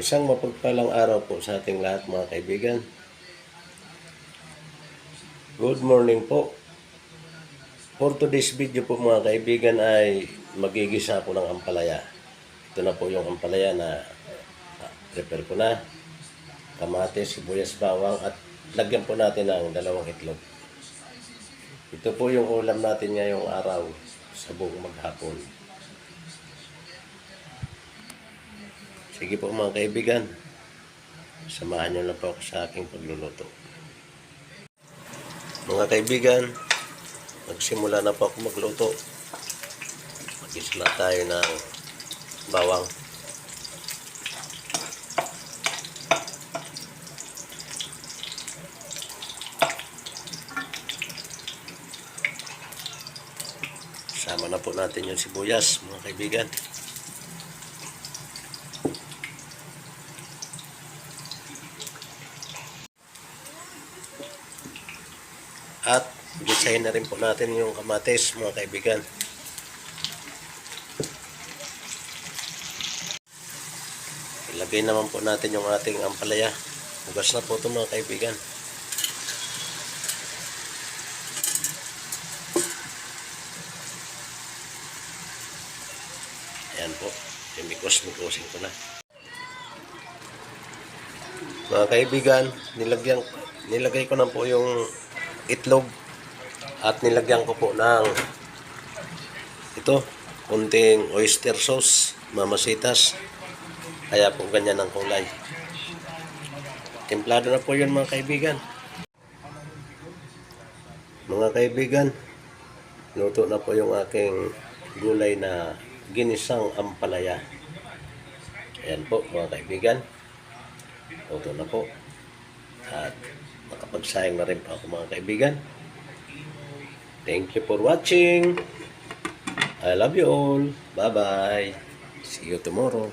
Isang mapagpalang araw po sa ating lahat mga kaibigan. Good morning po. For today's video po mga kaibigan ay magigisa po ng ampalaya. Ito na po yung ampalaya na prepare ko na. Kamatis, sibuyas, bawang at lagyan po natin ng 2 itlog. Ito po yung ulam natin ngayong araw sa buong maghapon. Sige po mga kaibigan, samahan nyo lang po ako sa aking pagluluto. Mga kaibigan, magsimula na po ako magluto. Mag-isla tayo ng bawang. Sama na po natin yung sibuyas mga kaibigan. At gisahin na rin po natin yung kamatis mga kaibigan. Ilagay naman po natin yung ating ampalaya. Hugas na po ito mga kaibigan. Ayan po. Imikos-mikosin ko na. Mga kaibigan, nilagay ko na po yung itlog at nilagyan ko po ng kunting oyster sauce, mamasitas, kaya po ganyan ang kulay. Templado na po yun mga kaibigan. Mga kaibigan, luto na po yung aking gulay na ginisang ampalaya. Ayan po mga kaibigan, luto na po at nakapagsayang na rin po ako mga kaibigan. Thank you for watching. I love you all. Bye-bye. See you tomorrow.